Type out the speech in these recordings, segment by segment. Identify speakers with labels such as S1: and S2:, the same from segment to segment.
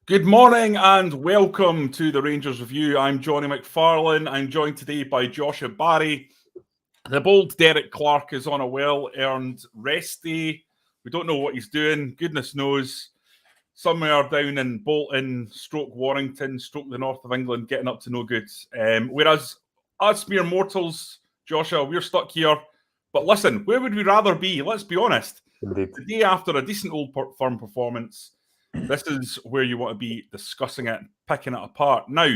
S1: Good morning and welcome to the Rangers Review. I'm Jonny McFarlane. I'm joined today by Josh and Barrie. The bold Derek Clark is on a well-earned rest day. We don't know what he's doing. Goodness knows. Somewhere down in Bolton, stroke Warrington, stroke the north of England, getting up to no good. Whereas us mere mortals, Joshua, we're stuck here. But listen, where would we rather be? Let's be honest.
S2: Indeed.
S1: The day after a decent Old Firm performance, this is where you want to be discussing it, picking it apart. Now,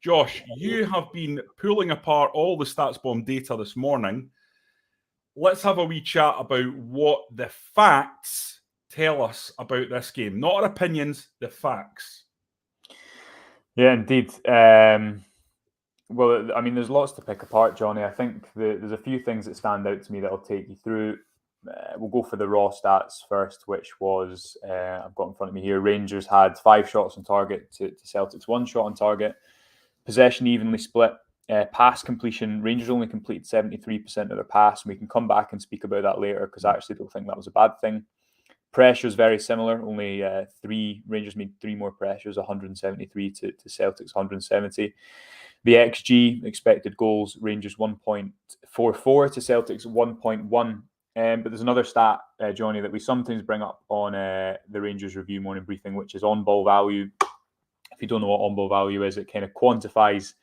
S1: Josh, you have been pulling apart all the StatsBomb data this morning. Let's have a wee chat about what the facts tell us about this game. Not our opinions, the facts.
S2: Yeah, indeed. Well, I mean, there's lots to pick apart, Jonny. I think there's a few things that stand out to me that I'll take you through. We'll go for the raw stats first, which was, I've got in front of me here, Rangers had 5 shots on target to Celtic's 1 shot on target. Possession evenly split. Pass completion, Rangers only completed 73% of their pass, and we can come back and speak about that later because I actually don't think that was a bad thing. Pressure is very similar, only Rangers made 3 more pressures, 173 to Celtic's 170. The XG, expected goals, Rangers 1.44 to Celtic's 1.1. But there's another stat, Jonny, that we sometimes bring up on the Rangers Review morning briefing, which is on-ball value. If you don't know what on-ball value is, it kind of quantifies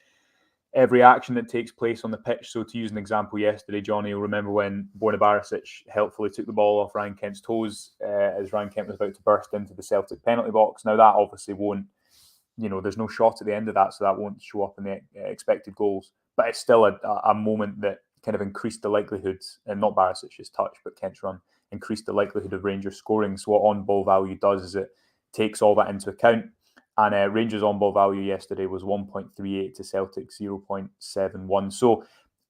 S2: every action that takes place on the pitch. So to use an example yesterday, Jonny, you'll remember when Borna Barisic helpfully took the ball off Ryan Kent's toes as Ryan Kent was about to burst into the Celtic penalty box. Now that obviously won't, there's no shot at the end of that, so that won't show up in the expected goals. But it's still a moment that kind of increased the likelihood, and not Barisic's touch, but Kent's run, increased the likelihood of Rangers scoring. So what on-ball value does is it takes all that into account. And Rangers on-ball value yesterday was 1.38 to Celtic 0.71. So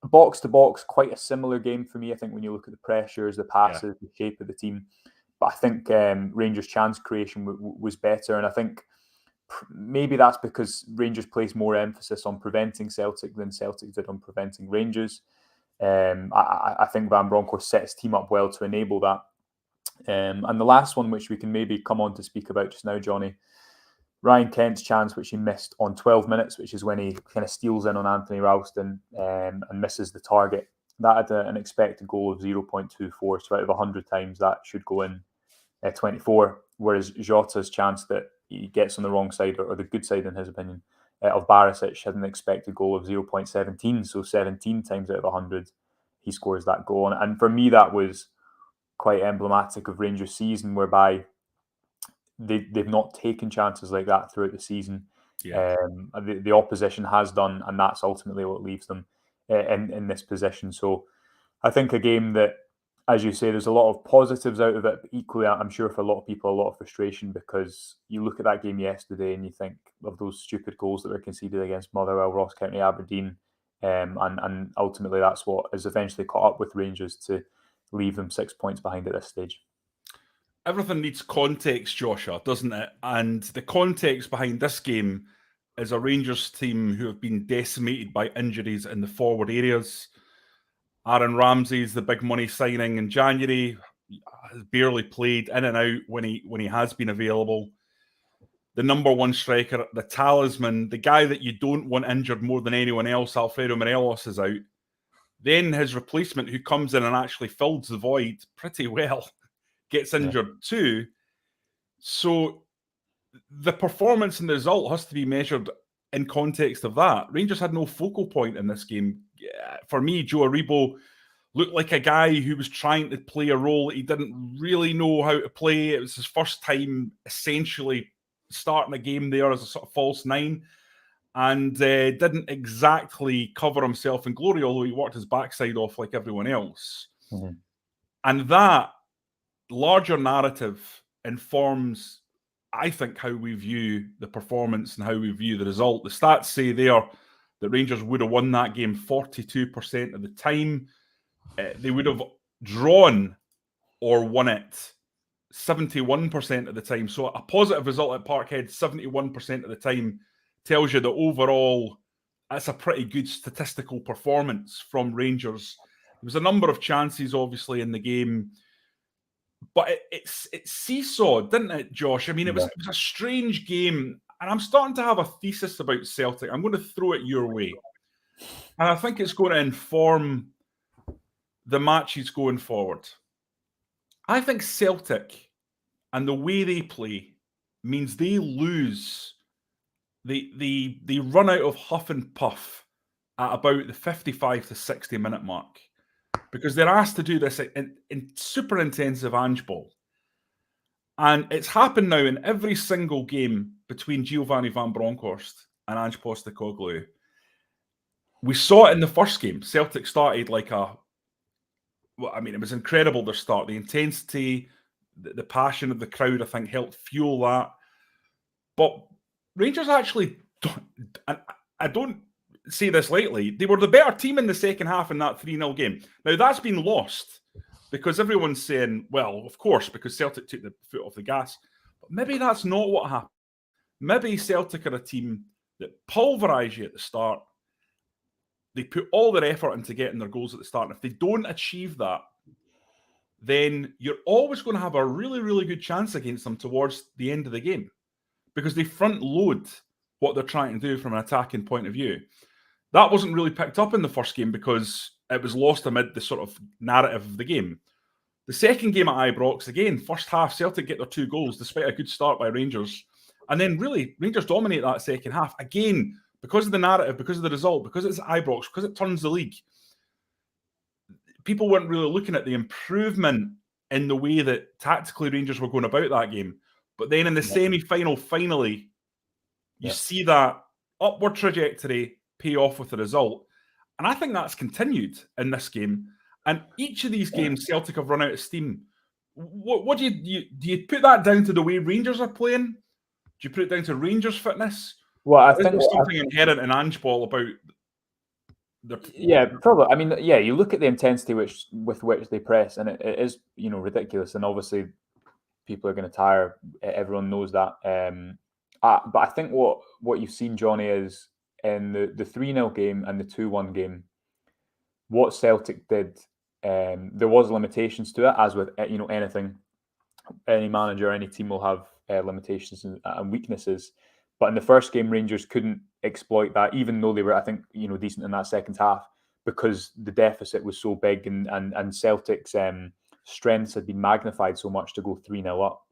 S2: box to box, quite a similar game for me. I think when you look at the pressures, the passes, the shape of the team. But I think Rangers' chance creation was better. And I think maybe that's because Rangers placed more emphasis on preventing Celtic than Celtic did on preventing Rangers. I think Van Bronckhorst set his team up well to enable that. And the last one, which we can maybe come on to speak about just now, Jonny, Ryan Kent's chance, which he missed on 12 minutes, which is when he kind of steals in on Anthony Ralston and misses the target. That had an expected goal of 0.24, so out of 100 times that should go in 24, whereas Jota's chance that he gets on the wrong side, or the good side in his opinion, of Barisic had an expected goal of 0.17, so 17 times out of 100 he scores that goal. And for me, that was quite emblematic of Rangers' season, whereby they've not taken chances like that throughout the season.
S1: Yeah.
S2: The opposition has done, and that's ultimately what leaves them in this position. So I think a game that, as you say, there's a lot of positives out of it, but equally, I'm sure for a lot of people, a lot of frustration, because you look at that game yesterday and you think of those stupid goals that were conceded against Motherwell, Ross County, Aberdeen, and ultimately that's what has eventually caught up with Rangers to leave them 6 points behind at this stage.
S1: Everything needs context, Joshua, doesn't it? And the context behind this game is a Rangers team who have been decimated by injuries in the forward areas. Aaron Ramsey's the big money signing in January, has barely played, in and out when he has been available. The number one striker, the talisman, the guy that you don't want injured more than anyone else, Alfredo Morelos, is out. Then his replacement, who comes in and actually fills the void pretty well, gets injured too. So the performance and the result has to be measured in context of that. Rangers had no focal point in this game. For me, Joe Aribo looked like a guy who was trying to play a role that he didn't really know how to play. It was his first time essentially starting a game there as a sort of false nine, and didn't exactly cover himself in glory, although he worked his backside off like everyone else.
S2: Mm-hmm.
S1: And that larger narrative informs, I think, how we view the performance and how we view the result. The stats say there that Rangers would have won that game 42% of the time. They would have drawn or won it 71% of the time. So a positive result at Parkhead 71% of the time tells you that overall that's a pretty good statistical performance from Rangers. There was a number of chances, obviously, in the game. but it seesawed, didn't it, Josh? I mean, it was a strange game, and I'm starting to have a thesis about Celtic. I'm going to throw it your way, and I think it's going to inform the matches going forward. I think Celtic and the way they play means they lose. They run out of huff and puff at about the 55 to 60 minute mark because they're asked to do this in super intensive Ange ball. And it's happened now in every single game between Giovanni van Bronckhorst and Ange Postecoglou. We saw it in the first game. Celtic started like it was incredible, their start. The intensity, the passion of the crowd, I think, helped fuel that. But Rangers actually, I don't say this lightly, they were the better team in the second half in that 3-0 game. Now, that's been lost because everyone's saying, well, of course, because Celtic took the foot off the gas. But maybe that's not what happened. Maybe Celtic are a team that pulverise you at the start. They put all their effort into getting their goals at the start. And if they don't achieve that, then you're always going to have a really, really good chance against them towards the end of the game because they front load what they're trying to do from an attacking point of view. That wasn't really picked up in the first game because it was lost amid the sort of narrative of the game. The second game at Ibrox, again, first half, Celtic get their 2 goals despite a good start by Rangers. And then really, Rangers dominate that second half. Again, because of the narrative, because of the result, because it's Ibrox, because it turns the league. People weren't really looking at the improvement in the way that tactically Rangers were going about that game. But then in the semi-final, finally, you see that upward trajectory pay off with the result. And I think that's continued in this game. And each of these games, Celtic have run out of steam. What do you put that down to the way Rangers are playing? Do you put it down to Rangers' fitness?
S2: Well, I
S1: think there's something inherent in Ange ball about
S2: probably. I mean, you look at the intensity with which they press, and it is, ridiculous. And obviously, people are going to tire. Everyone knows that. But I think what you've seen, Jonny, is in the 3-0 game and the 2-1 game, what Celtic did, there was limitations to it, as with anything. Any manager, any team will have limitations and weaknesses. But in the first game, Rangers couldn't exploit that, even though they were, I think, decent in that second half, because the deficit was so big and Celtic's strengths had been magnified so much to go 3-0 up.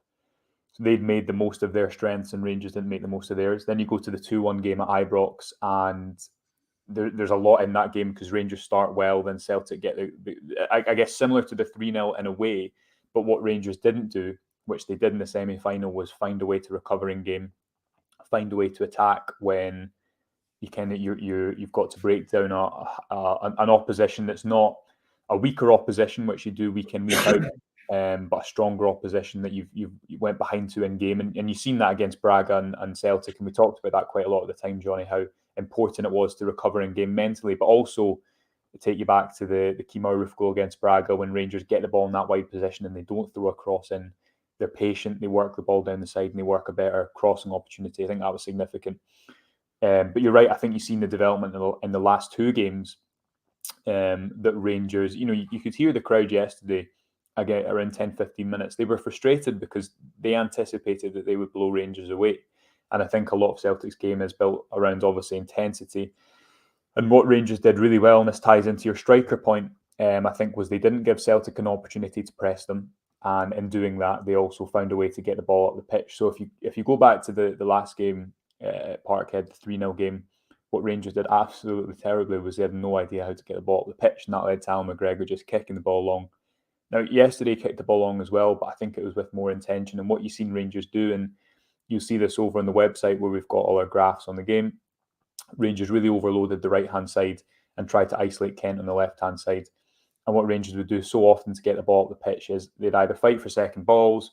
S2: So they'd made the most of their strengths and Rangers didn't make the most of theirs. Then you go to the 2-1 game at Ibrox and there's a lot in that game because Rangers start well, then Celtic get I guess similar to the 3-0 in a way, but what Rangers didn't do, which they did in the semi-final, was find a way to recover in game, find a way to attack when you've got to break down an opposition that's not a weaker opposition, which you do week in, week out, but a stronger opposition that you went behind to in game, and you've seen that against Braga and Celtic, and we talked about that quite a lot at the time, Jonny, how important it was to recover in game mentally, but also to take you back to the Kemar Roof goal against Braga when Rangers get the ball in that wide position and they don't throw a cross in. They're patient, they work the ball down the side and they work a better crossing opportunity. I think that was significant. But you're right, I think you've seen the development in the last 2 games that Rangers, you could hear the crowd yesterday, again, around 10-15 minutes. They were frustrated because they anticipated that they would blow Rangers away. And I think a lot of Celtic's game is built around, obviously, intensity. And what Rangers did really well, and this ties into your striker point, I think, was they didn't give Celtic an opportunity to press them. And in doing that, they also found a way to get the ball up the pitch. So if you go back to the last game at Parkhead, the 3-0 game, what Rangers did absolutely terribly was they had no idea how to get the ball up the pitch. And that led to Alan McGregor just kicking the ball long. Now, yesterday kicked the ball long as well, but I think it was with more intention. And what you've seen Rangers do, and you'll see this over on the website where we've got all our graphs on the game, Rangers really overloaded the right-hand side and tried to isolate Kent on the left-hand side. And what Rangers would do so often to get the ball up the pitch is they'd either fight for second balls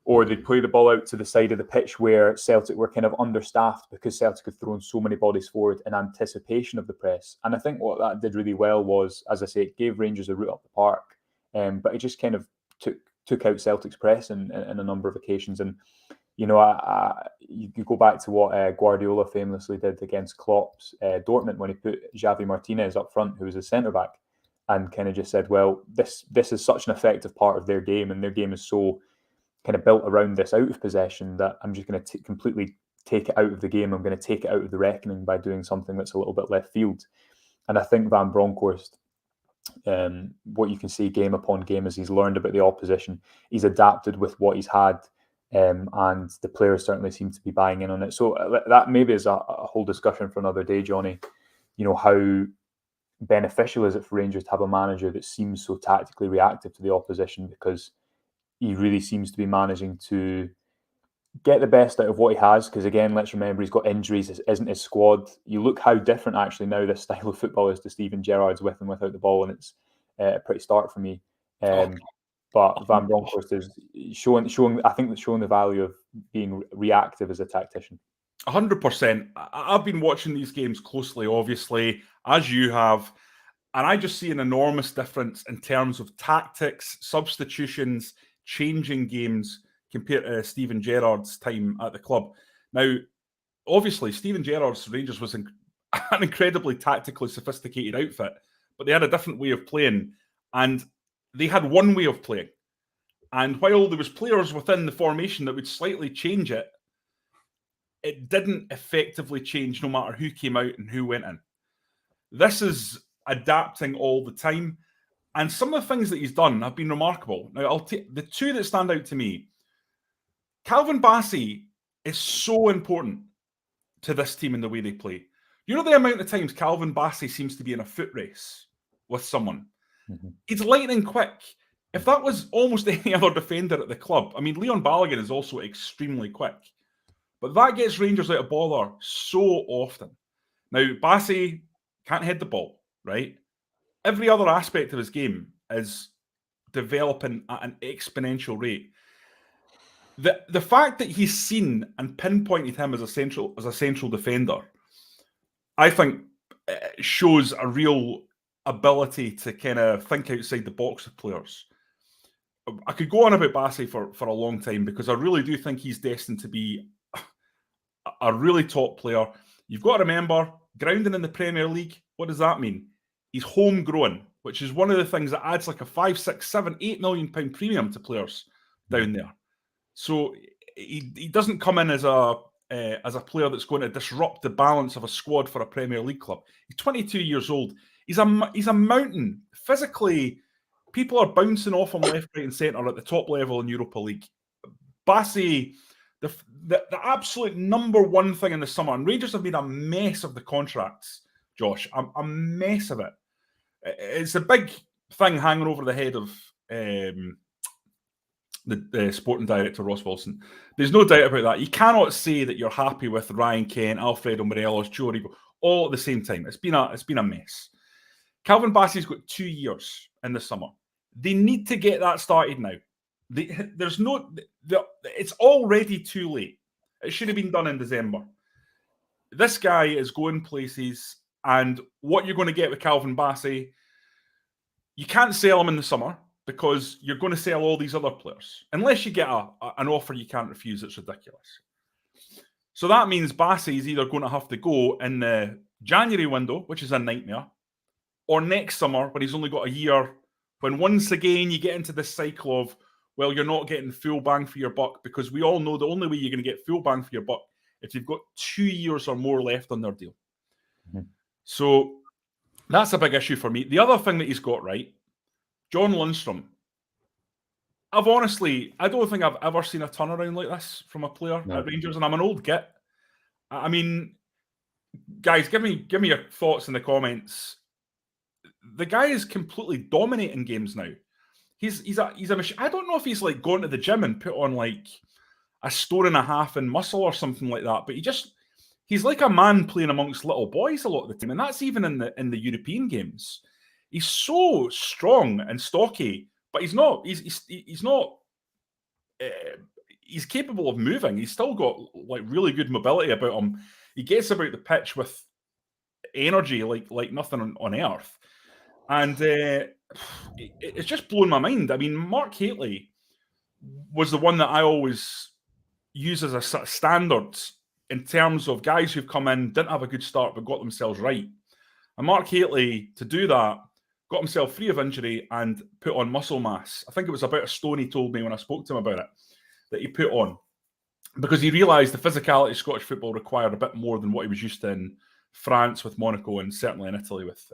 S2: or they'd play the ball out to the side of the pitch where Celtic were kind of understaffed because Celtic had thrown so many bodies forward in anticipation of the press. And I think what that did really well was, as I say, it gave Rangers a route up the park, but it just kind of took out Celtic's press in a number of occasions. And you go back to what Guardiola famously did against Klopp's Dortmund when he put Xavi Martinez up front, who was a centre-back. and kind of just said, well, this is such an effective part of their game, and their game is so kind of built around this out of possession that I'm just going to completely take it out of the game. I'm going to take it out of the reckoning by doing something that's a little bit left field. And I think Van Bronckhorst, what you can see game upon game as he's learned about the opposition, he's adapted with what he's had, and the players certainly seem to be buying in on it. So that maybe is a whole discussion for another day, Jonny. How beneficial is it for Rangers to have a manager that seems so tactically reactive to the opposition, because he really seems to be managing to get the best out of what he has. Because again, let's remember, he's got injuries, this isn't his squad. You look how different actually now this style of football is to Steven Gerrard's with and without the ball, and it's a pretty start for me. But Van Bronckhorst is showing the value of being reactive as a tactician.
S1: 100%. I've been watching these games closely, obviously, as you have, and I just see an enormous difference in terms of tactics, substitutions, changing games compared to Steven Gerrard's time at the club. Now, obviously, Steven Gerrard's Rangers was an incredibly tactically sophisticated outfit, but they had a different way of playing, and they had one way of playing. And while there was players within the formation that would slightly change it, it didn't effectively change no matter who came out and who went in. This is adapting all the time. And some of the things that he's done have been remarkable. Now, I'll take the two that stand out to me. Calvin Bassey is so important to this team in the way they play. You know the amount of times Calvin Bassey seems to be in a foot race with someone? Mm-hmm. He's lightning quick. If that was almost any other defender at the club, I mean, Leon Balogun is also extremely quick. But that gets Rangers out of bother so often. Now, Bassey can't head the ball, right? Every other aspect of his game is developing at an exponential rate. The fact that he's seen and pinpointed him as a central defender, I think shows a real ability to kind of think outside the box of players. I could go on about Bassey for a long time, because I really do think he's destined to be a really top player. You've got to remember, grounding in the Premier League, what does that mean? He's homegrown, which is one of the things that adds like a 5, 6, 7, 8 million pound premium to players down there. So he doesn't come in as a player that's going to disrupt the balance of a squad for a Premier League club. He's 22 years old. He's a mountain. Physically, people are bouncing off him left, right and centre at the top level in Europa League. Bassey, the absolute number one thing in the summer, and Rangers have made a mess of the contracts, Josh, a mess of it. It's a big thing hanging over the head of the sporting director, Ross Wilson. There's no doubt about that. You cannot say that you're happy with Ryan Kent, Alfredo Morelos, Joe Rigo, all at the same time. It's been a mess. Calvin Bassey's got 2 years in the summer. They need to get that started now. It's already too late. It should have been done in December. This guy is going places, and what you're going to get with Calvin Bassey, you can't sell him in the summer, because you're going to sell all these other players. Unless you get an offer you can't refuse, it's ridiculous. So that means Bassey is either going to have to go in the January window, which is a nightmare, or next summer when he's only got a year, when once again you get into this cycle of, well, you're not getting full bang for your buck, because we all know the only way you're going to get full bang for your buck if you've got 2 years or more left on their deal. Mm-hmm. So that's a big issue for me. The other thing that he's got right, John Lundstram. I don't think I've ever seen a turnaround like this from a player at Rangers, and I'm an old git. I mean, guys, give me your thoughts in the comments. The guy is completely dominating games now. He's a machine. I don't know if he's like going to the gym and put on like a stone and a half in muscle or something like that, but he's like a man playing amongst little boys a lot of the time, and that's even in the European games. He's so strong and stocky, but he's not. He's not. He's capable of moving. He's still got like really good mobility about him. He gets about the pitch with energy like nothing on earth, and it's just blown my mind. I mean, Mark Hateley was the one that I always use as a sort of standard in terms of guys who've come in, didn't have a good start, but got themselves right. And Mark Hateley, to do that, got himself free of injury and put on muscle mass. I think it was about a stone he told me when I spoke to him about it, that he put on, because he realised the physicality of Scottish football required a bit more than what he was used to in France with Monaco, and certainly in Italy with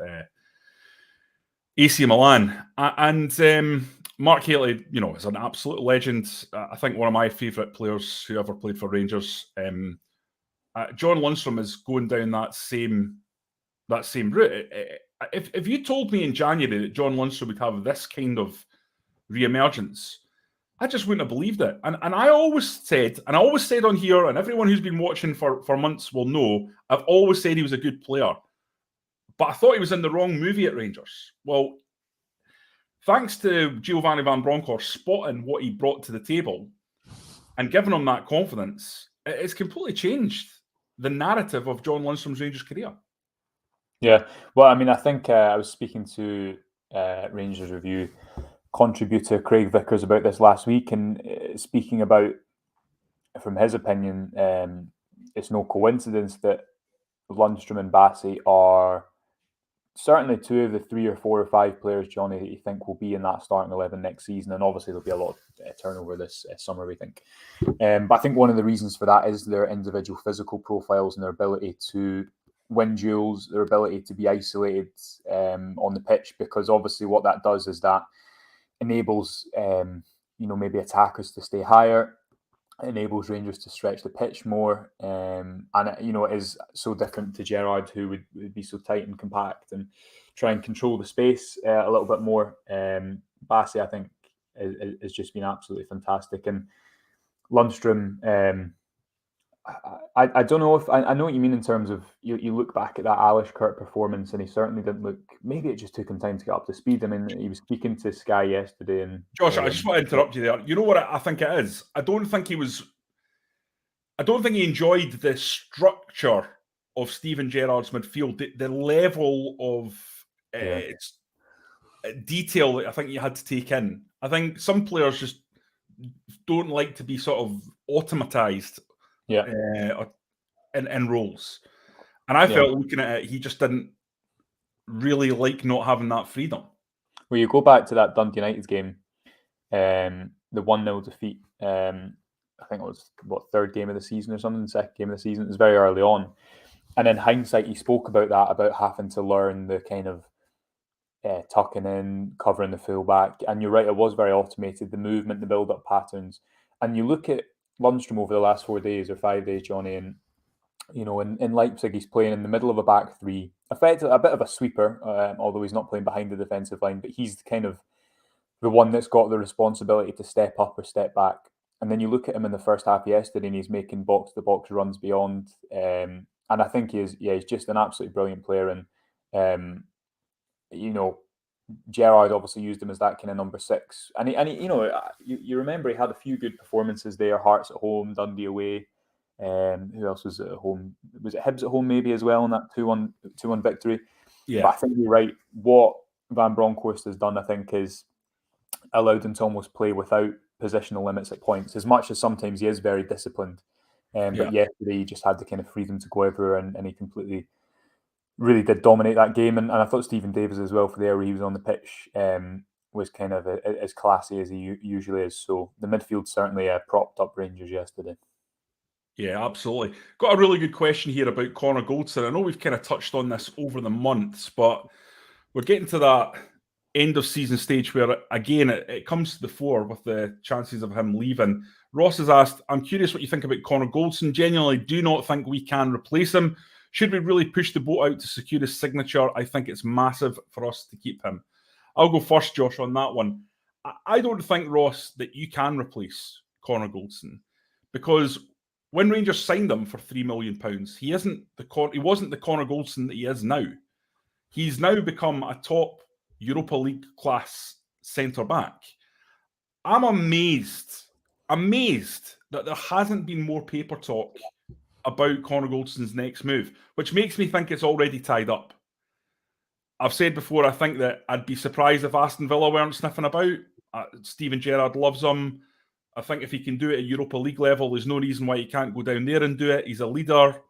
S1: AC Milan. And Mark Haley, is an absolute legend. I think one of my favourite players who ever played for Rangers. John Lundstram is going down that same route. If you told me in January that John Lundstram would have this kind of re-emergence, I just wouldn't have believed it. And I always said on here, and everyone who's been watching for months will know, I've always said he was a good player. But I thought he was in the wrong movie at Rangers. Well, thanks to Giovanni van Bronckhorst spotting what he brought to the table and giving him that confidence, it's completely changed the narrative of John Lundstram's Rangers career.
S2: Yeah, well, I mean, I think I was speaking to Rangers Review contributor Craig Vickers about this last week, and speaking about, from his opinion, it's no coincidence that Lundstram and Bassey are certainly two of the 3 or 4 or 5 players, Jonny, that you think will be in that starting 11 next season. And obviously there'll be a lot of turnover this summer, we think. But I think one of the reasons for that is their individual physical profiles and their ability to win duels, their ability to be isolated on the pitch, because obviously what that does is that enables maybe attackers to stay higher, enables Rangers to stretch the pitch more, and it is so different to Gerrard, who would be so tight and compact and try and control the space a little bit more. Bassey, I think, has just been absolutely fantastic, and Lundstram. I don't know if I know what you mean in terms of you look back at that Alish-Kurt performance, and he certainly didn't look. Maybe it just took him time to get up to speed. I mean, he was speaking to Sky yesterday, and
S1: Josh, I just want to interrupt you there. You know what I think it is? I don't think he enjoyed the structure of Steven Gerrard's midfield, the level of detail that I think you had to take in. I think some players just don't like to be sort of automatized. In roles, and I felt looking at it, he just didn't really like not having that freedom.
S2: Well, you go back to that Dundee United game, the 1-0 defeat. I think it was third game of the season or something, second game of the season. It was very early on, and in hindsight, he spoke about that, about having to learn the kind of tucking in, covering the fullback. And you're right, it was very automated, the movement, the build-up patterns. And you look at Lundstram over the last 4 days or 5 days, Jonny, and in Leipzig he's playing in the middle of a back three, effectively a bit of a sweeper, although he's not playing behind the defensive line, but he's kind of the one that's got the responsibility to step up or step back. And then you look at him in the first half yesterday, and he's making box-to-box runs beyond, and I think he's just an absolutely brilliant player. And Gerrard obviously used him as that kind of number 6, and he you remember he had a few good performances there. Hearts at home, Dundee away. Who else was at home? Was it Hibs at home maybe as well in that 2-1 victory? Yeah, but I think you're right. What Van Bronckhorst has done, I think, is allowed him to almost play without positional limits at points. As much as sometimes he is very disciplined, but yesterday he just had the kind of freedom to go everywhere, and he completely. Really did dominate that game, and I thought Stephen Davis as well, for the area he was on the pitch, was kind of as classy as he usually is. So the midfield certainly propped up Rangers yesterday.
S1: Yeah, absolutely. Got a really good question here about Conor Goldson. I know we've kind of touched on this over the months, but we're getting to that end of season stage where, again, it comes to the fore with the chances of him leaving. Ross has asked, I'm curious what you think about Conor Goldson. Genuinely do not think we can replace him. Should we really push the boat out to secure his signature? I think it's massive for us to keep him. I'll go first, Josh, on that one. I don't think, Ross, that you can replace Conor Goldson, because when Rangers signed him for £3 million, he wasn't the Conor Goldson that he is now. He's now become a top Europa League class centre back. I'm amazed that there hasn't been more paper talk about Conor Goldson's next move, which makes me think it's already tied up. I've said before, I think that I'd be surprised if Aston Villa weren't sniffing about. Steven Gerrard loves him. I think if he can do it at Europa League level, there's no reason why he can't go down there and do it. He's a leader.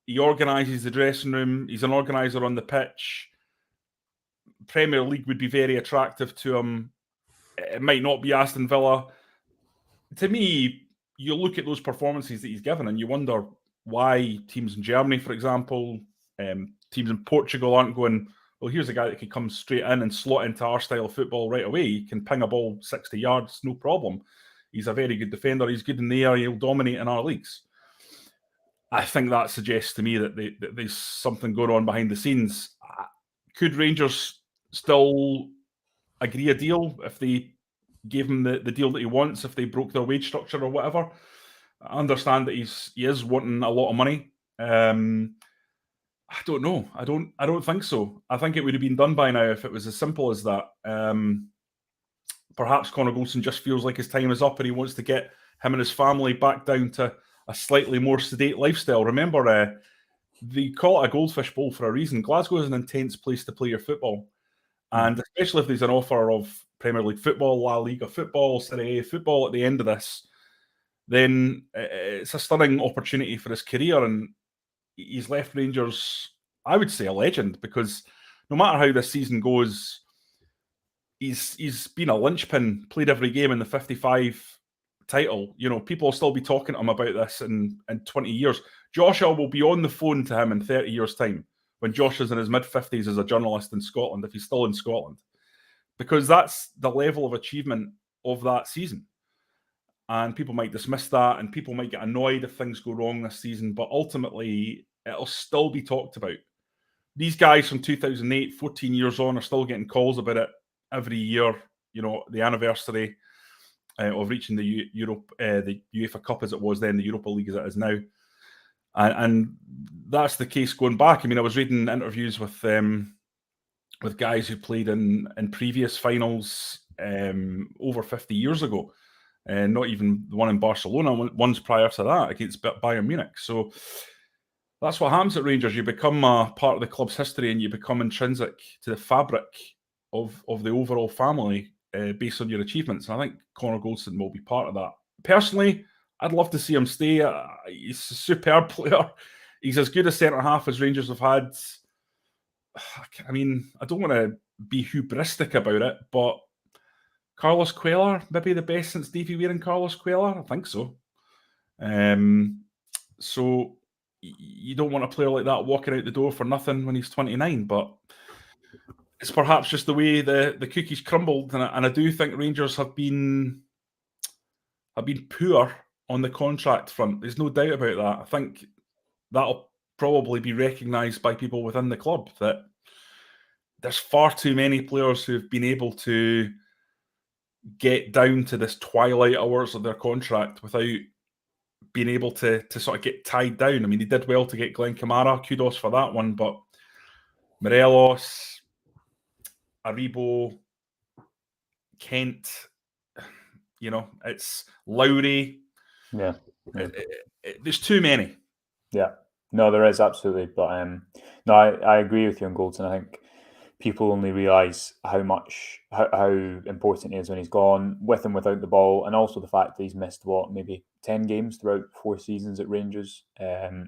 S1: He organises the dressing room. He's an organiser on the pitch. Premier League would be very attractive to him. It might not be Aston Villa. To me, you look at those performances that he's given and you wonder why teams in Germany, for example, teams in Portugal aren't going, well, here's a guy that can come straight in and slot into our style of football right away. He can ping a ball 60 yards, no problem. He's a very good defender. He's good in the air. He'll dominate in our leagues. I think that suggests to me that there's something going on behind the scenes. Could Rangers still agree a deal if they gave him the deal that he wants, if they broke their wage structure or whatever? I understand that he is wanting a lot of money. I don't know. I don't think so. I think it would have been done by now if it was as simple as that. Perhaps Conor Goldson just feels like his time is up and he wants to get him and his family back down to a slightly more sedate lifestyle. Remember, they call it a goldfish bowl for a reason. Glasgow is an intense place to play your football. And especially if there's an offer of Premier League football, La Liga football, Serie A football at the end of this, then it's a stunning opportunity for his career. And he's left Rangers, I would say, a legend, because no matter how this season goes, he's been a linchpin, played every game in the 55 title. You know, people will still be talking to him about this in 20 years. Joshua will be on the phone to him in 30 years' time when Josh is in his mid-50s as a journalist in Scotland, if he's still in Scotland, because that's the level of achievement of that season. And people might dismiss that, and people might get annoyed if things go wrong this season, but ultimately, it'll still be talked about. These guys from 2008, 14 years on, are still getting calls about it every year. You know, the anniversary of reaching the UEFA Cup as it was then, the Europa League as it is now. And that's the case going back. I mean, I was reading interviews with guys who played in previous finals over 50 years ago. Not even the one in Barcelona, ones prior to that against Bayern Munich. So that's what happens at Rangers. You become a part of the club's history and you become intrinsic to the fabric of the overall family based on your achievements. And I think Conor Goldson will be part of that. Personally, I'd love to see him stay. He's a superb player. He's as good a centre-half as Rangers have had. I mean, I don't want to be hubristic about it, but Carlos Cuellar, maybe the best since Davy Weir and Carlos Cuellar? I think so. So you don't want a player like that walking out the door for nothing when he's 29, but it's perhaps just the way the cookies crumbled, and I do think Rangers have been poor on the contract front. There's no doubt about that. I think that'll probably be recognised by people within the club, that there's far too many players who've been able to get down to this twilight hours of their contract without being able to sort of get tied down. I mean, he did well to get Glenn Kamara, kudos for that one, but Morelos, Aribo, Kent, you know, it's Lowry.
S2: Yeah.
S1: There's too many.
S2: Yeah. No, there is, absolutely. But no, I agree with you on Goldson. I think people only realise how important he is when he's gone, with and without the ball, and also the fact that he's missed maybe 10 games throughout 4 seasons at Rangers. I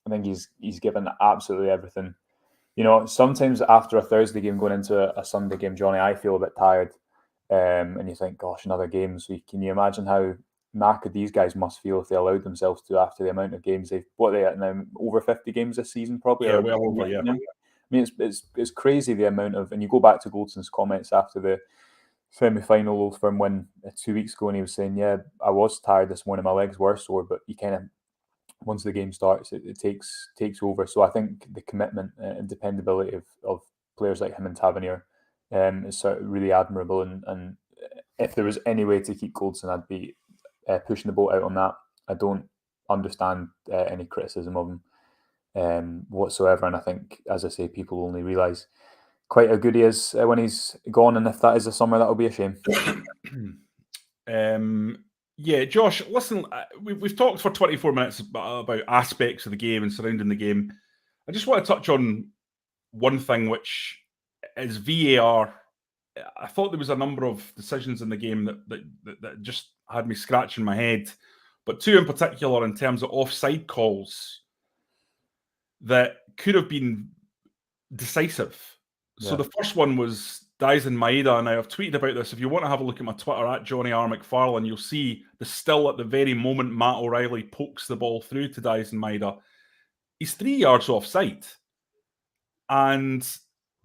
S2: think he's given absolutely everything. You know, sometimes after a Thursday game going into a Sunday game, Jonny, I feel a bit tired, and you think, gosh, another game this week. Can you imagine how knackered these guys must feel if they allowed themselves to after the amount of games they've? What are they at now? Over 50 games this season, probably.
S1: Yeah, well over. Yeah.
S2: I mean, it's crazy the amount of, and you go back to Goldson's comments after the semi-final Old Firm win 2 weeks ago, and he was saying, "Yeah, I was tired this morning, my legs were sore, but you kind of, once the game starts, it takes over." So I think the commitment and dependability of players like him and Tavernier is sort of really admirable. And if there was any way to keep Goldson, I'd be pushing the boat out on that. I don't understand any criticism of him whatsoever, and I think, as I say, people only realise quite how good he is when he's gone, and if that is the summer, that'll be a shame.
S1: Yeah, Josh, listen, we've talked for 24 minutes about aspects of the game and surrounding the game. I just want to touch on one thing, which is VAR. I thought there was a number of decisions in the game that just had me scratching my head, but 2 in particular in terms of offside calls that could have been decisive. So the first one was Dyson Maeda, and I've tweeted about this. If you want to have a look at my Twitter at Jonny R. McFarlane, you'll see the still at the very moment Matt O'Reilly pokes the ball through to Dyson Maeda. He's 3 yards offside. And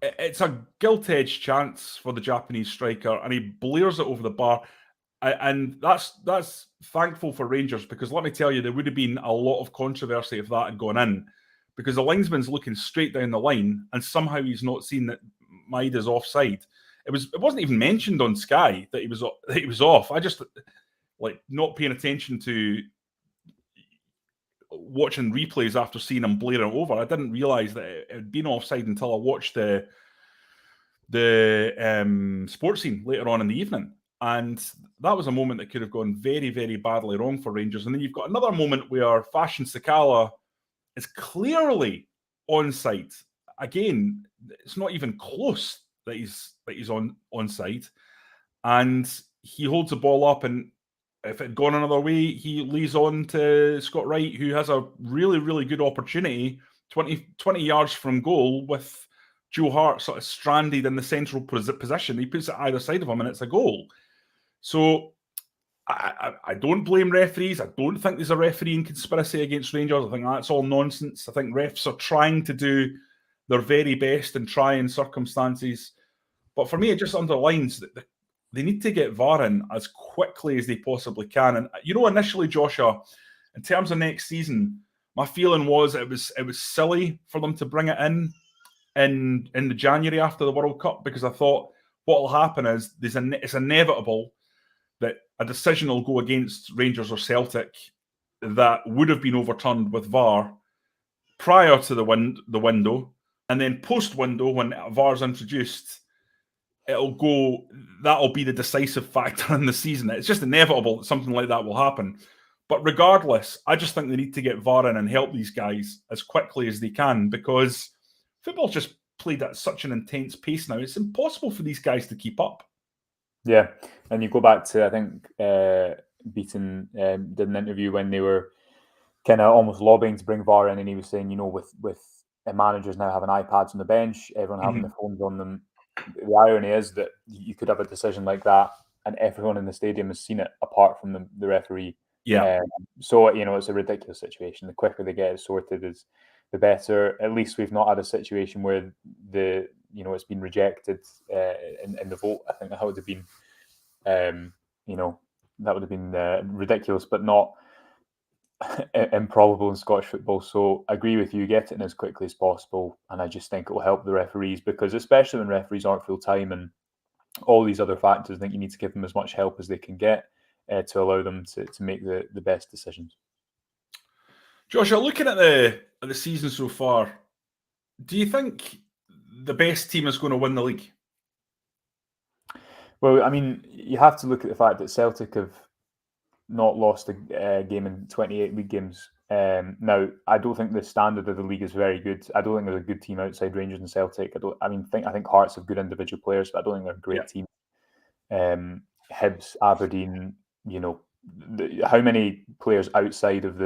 S1: it's a gilt-edged chance for the Japanese striker, and he blares it over the bar. And that's thankful for Rangers, because let me tell you, there would have been a lot of controversy if that had gone in, because the linesman's looking straight down the line, and somehow he's not seen that Maeda's offside. It wasn't even mentioned on Sky that he was off. I just not paying attention to watching replays after seeing him blare it over. I didn't realise that it had been offside until I watched the sports scene later on in the evening. And that was a moment that could have gone very, very badly wrong for Rangers. And then you've got another moment where Fashion Sakala is clearly onside. Again, it's not even close that he's onside. And he holds the ball up, and if it had gone another way, he leads on to Scott Wright, who has a really, really good opportunity 20 yards from goal with Joe Hart sort of stranded in the central position. He puts it either side of him, and it's a goal. So I don't blame referees. I don't think there's a refereeing conspiracy against Rangers. I think that's all nonsense. I think refs are trying to do their very best in trying circumstances. But for me, it just underlines that they need to get VAR in as quickly as they possibly can. And initially, Joshua, in terms of next season, my feeling was it was silly for them to bring it in the January after the World Cup, because I thought what will happen is it's inevitable that a decision will go against Rangers or Celtic that would have been overturned with VAR prior to the window, and then post-window, when VAR's introduced, that'll be the decisive factor in the season. It's just inevitable that something like that will happen. But regardless, I just think they need to get VAR in and help these guys as quickly as they can, because football's just played at such an intense pace now. It's impossible for these guys to keep up.
S2: Yeah, and you go back to, I think, Beaton did an interview when they were kind of almost lobbying to bring VAR in, and he was saying, with managers now having iPads on the bench, everyone having their phones on them, the irony is that you could have a decision like that and everyone in the stadium has seen it apart from the referee.
S1: Yeah.
S2: So, it's a ridiculous situation. The quicker they get it sorted is the better. At least we've not had a situation where it's been rejected in the vote. I think that would have been, ridiculous, but not improbable in Scottish football. So I agree with you, get it in as quickly as possible, and I just think it will help the referees, because especially when referees aren't full time and all these other factors, I think you need to give them as much help as they can get to allow them to make the best decisions.
S1: Joshua, looking at the season so far, do you think the best team is going to win the league?
S2: Well, I mean, you have to look at the fact that Celtic have not lost a game in 28 league games. Now, I don't think the standard of the league is very good. I don't think there's a good team outside Rangers and Celtic. I think Hearts have good individual players, but I don't think they're a great team. Hibs, Aberdeen, how many players outside of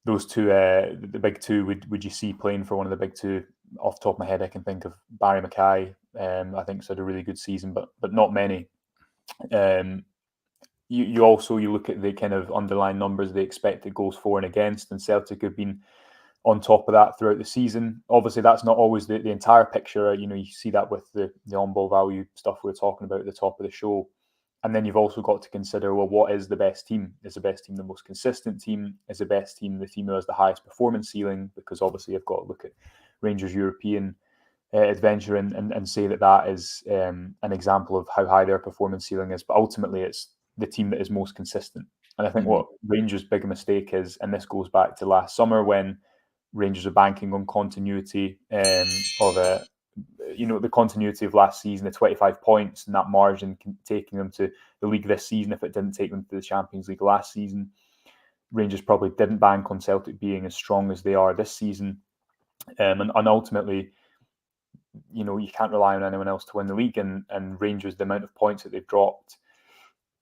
S2: those two, the big two, would you see playing for one of the big two? Off the top of my head, I can think of Barrie Mackay. I think he's had a really good season, but not many. You also look at the kind of underlying numbers, the expected goals for and against, and Celtic have been on top of that throughout the season. Obviously, that's not always the entire picture. You see that with the on-ball value stuff we were talking about at the top of the show. And then you've also got to consider, well, what is the best team? Is the best team the most consistent team? Is the best team the team who has the highest performance ceiling? Because obviously you've got to look at Rangers' European adventure and say that is an example of how high their performance ceiling is. But ultimately, it's the team that is most consistent. And I think what Rangers' big mistake is, and this goes back to last summer when Rangers are banking on continuity the continuity of last season, the 25 points and that margin taking them to the league this season if it didn't take them to the Champions League last season. Rangers probably didn't bank on Celtic being as strong as they are this season. And ultimately, you can't rely on anyone else to win the league. And Rangers, the amount of points that they've dropped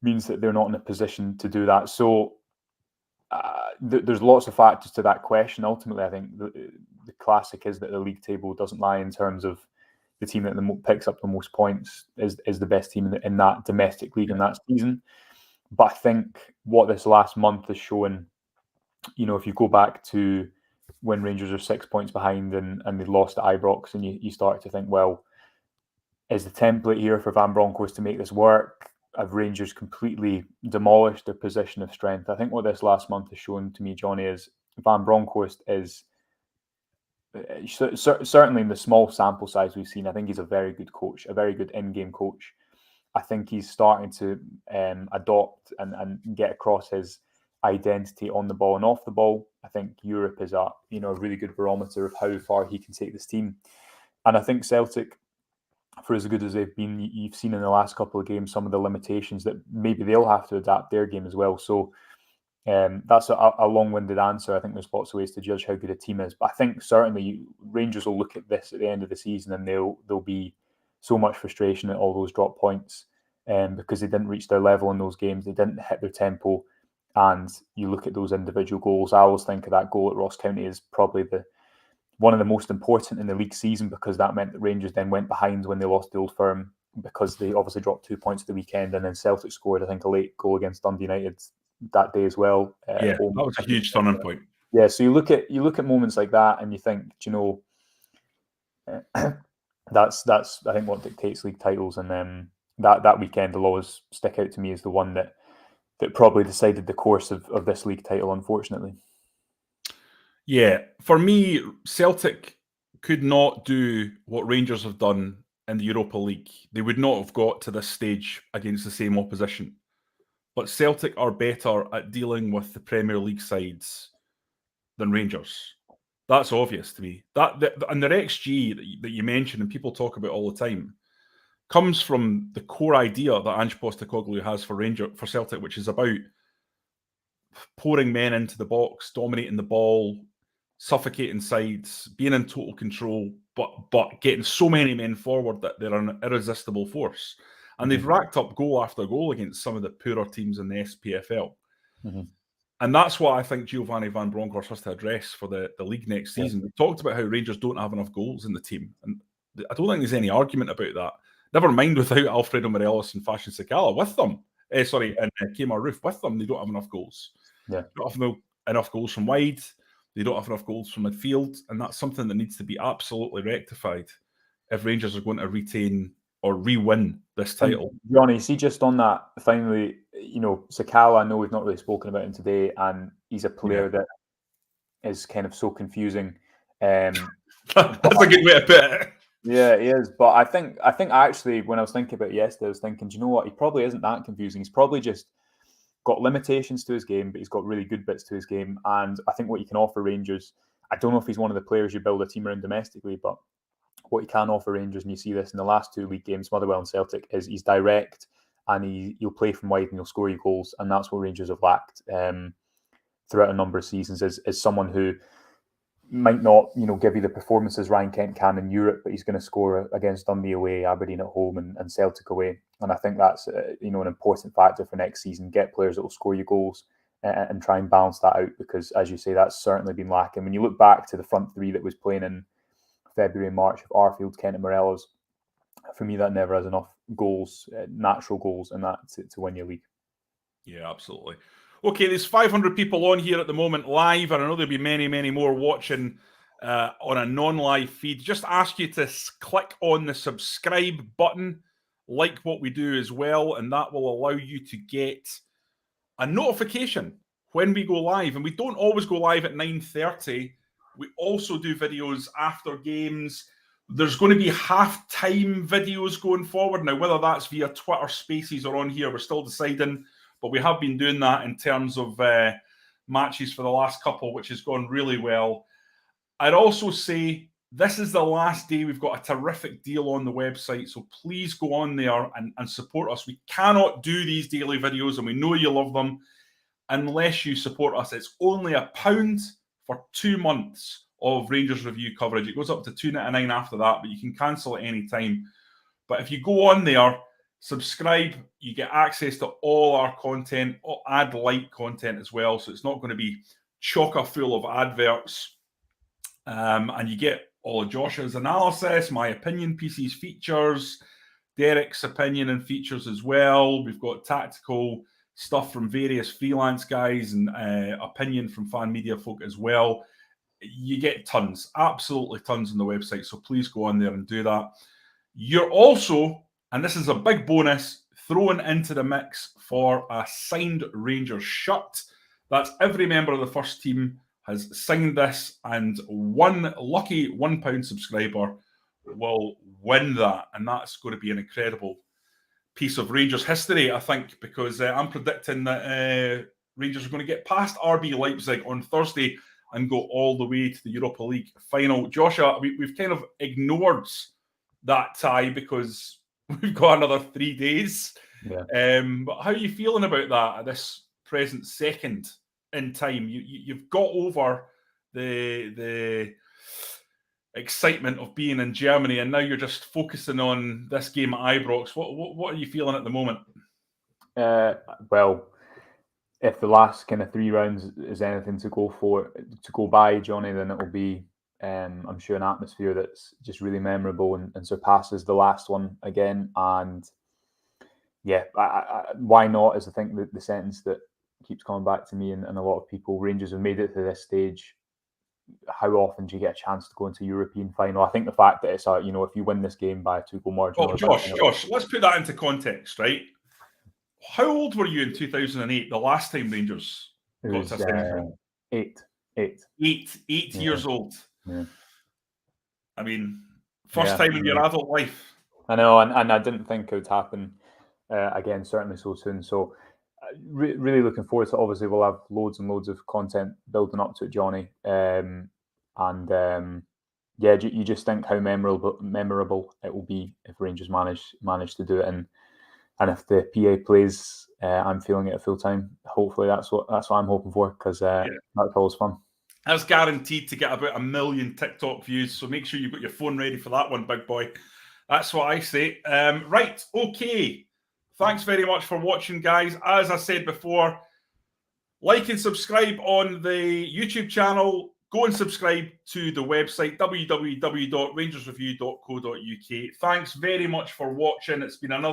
S2: means that they're not in a position to do that. So there's lots of factors to that question. Ultimately, I think the classic is that the league table doesn't lie in terms of the team that picks up the most points is the best team in that domestic league in that season. But I think what this last month has shown, if you go back to when Rangers are 6 points behind and they lost at Ibrox, and you start to think, well, is the template here for Van Bronckhorst to make this work? Have Rangers completely demolished their position of strength? I think what this last month has shown to me, Jonny, is Van Bronckhorst is certainly in the small sample size we've seen, I think he's a very good coach, a very good in-game coach. I think he's starting to adopt and get across his identity on the ball and off the ball. I think Europe is a really good barometer of how far he can take this team. And I think Celtic, for as good as they've been, you've seen in the last couple of games some of the limitations that maybe they'll have to adapt their game as well. So that's a long-winded answer. I think there's lots of ways to judge how good a team is. But I think certainly Rangers will look at this at the end of the season and there'll be so much frustration at all those drop points because they didn't reach their level in those games. They didn't hit their tempo. And you look at those individual goals. I always think of that goal at Ross County as probably one of the most important in the league season, because that meant that Rangers then went behind when they lost the Old Firm, because they obviously dropped 2 points at the weekend, and then Celtic scored, I think, a late goal against Dundee United that day as well.
S1: That was a huge turning point.
S2: Yeah, so you look at moments like that, and you think, that's I think what dictates league titles, and that weekend will always stick out to me as the one that probably decided the course of this league title, unfortunately.
S1: Yeah, for me, Celtic could not do what Rangers have done in the Europa League. They would not have got to this stage against the same opposition. But Celtic are better at dealing with the Premier League sides than Rangers. That's obvious to me. And their XG that you mentioned and people talk about all the time comes from the core idea that Ange Postecoglou has for Celtic, which is about pouring men into the box, dominating the ball, suffocating sides, being in total control, but getting so many men forward that they're an irresistible force. And they've racked up goal after goal against some of the poorer teams in the SPFL. Mm-hmm. And that's what I think Giovanni Van Bronckhorst has to address for the league next season. We've talked about how Rangers don't have enough goals in the team. And I don't think there's any argument about that. Never mind without Alfredo Morelos and Fashion Sakala with them. And Kemar Roof with them, they don't have enough goals. Yeah. They don't have enough goals from wide. They don't have enough goals from midfield. And that's something that needs to be absolutely rectified if Rangers are going to retain or re-win this title.
S2: And Jonny, see, just on that, finally, Sakala, I know we've not really spoken about him today, and he's a player that is kind of so confusing.
S1: That's a good way to put it.
S2: Yeah, he is. But I think actually, when I was thinking about it yesterday, I was thinking, do you know what? He probably isn't that confusing. He's probably just got limitations to his game, but he's got really good bits to his game. And I think what he can offer Rangers, I don't know if he's one of the players you build a team around domestically, but what he can offer Rangers, and you see this in the last two league games, Motherwell and Celtic, is he's direct and he'll play from wide and he'll score you goals. And that's what Rangers have lacked throughout a number of seasons, is someone who might not, give you the performances Ryan Kent can in Europe, but he's going to score against Dundee away, Aberdeen at home, and Celtic away. And I think that's an important factor for next season. Get players that will score you goals and try and balance that out, because, as you say, that's certainly been lacking. When you look back to the front three that was playing in February and March of Arfield, Kent and Morelos, for me, that never has enough goals, natural goals, and that to win your league.
S1: Yeah, absolutely. Okay, there's 500 people on here at the moment live, and I know there'll be many, many more watching on a non-live feed. Just ask you to click on the subscribe button, like what we do as well, and that will allow you to get a notification when we go live. And we don't always go live at 9:30. We also do videos after games. There's going to be half-time videos going forward. Now, whether that's via Twitter Spaces or on here, we're still deciding. But we have been doing that in terms of matches for the last couple, which has gone really well. I'd also say this is the last day. We've got a terrific deal on the website, so please go on there and support us. We cannot do these daily videos, and we know you love them, unless you support us. It's only £1 for 2 months of Rangers Review coverage. It goes up to $2.99 after that, but you can cancel at any time. But if you go on there, subscribe, you get access to all our content, ad light content as well. So it's not going to be chocker full of adverts. And you get all of Josh's analysis, my opinion pieces, features, Derek's opinion and features as well. We've got tactical stuff from various freelance guys and opinion from fan media folk as well. You get tons, absolutely tons on the website. So please go on there and do that. You're also, and this is a big bonus, thrown into the mix for a signed Rangers shirt. That's every member of the first team has signed this, and one lucky £1 subscriber will win that. And that's going to be an incredible piece of Rangers history, I think, because I'm predicting that Rangers are going to get past RB Leipzig on Thursday and go all the way to the Europa League final. Joshua, we've kind of ignored that tie because we've got another 3 days.
S2: Yeah.
S1: But how are you feeling about that at this present second in time? You've got over the excitement of being in Germany, and now you're just focusing on this game at Ibrox. What are you feeling at the moment?
S2: Well, if the last kind of 3 rounds is anything to go by, Jonny, then it will be, I'm sure, an atmosphere that's just really memorable and surpasses the last one again. And yeah, why not is I think the sentence that keeps coming back to me and a lot of people. Rangers have made it to this stage. How often do you get a chance to go into a European final? I think the fact that it's if you win this game by a 2-goal margin.
S1: Oh, Josh, let's put that into context, right? How old were you in 2008, the last time Rangers got to a semi-final?
S2: 8.
S1: 8 years old.
S2: Yeah.
S1: I mean, first time in your adult life.
S2: I know, and I didn't think it would happen again, certainly so soon. So really looking forward to it. Obviously, we'll have loads and loads of content building up to it, Jonny. You just think how memorable it will be if Rangers manage to do it. And if the PA plays, I'm feeling it at full time. Hopefully, that's what I'm hoping for, because that's always fun.
S1: That's guaranteed to get about 1 million TikTok views. So make sure you've got your phone ready for that one, big boy. That's what I say. Right, okay. Thanks very much for watching, guys. As I said before, like and subscribe on the YouTube channel. Go and subscribe to the website, www.rangersreview.co.uk. Thanks very much for watching. It's been another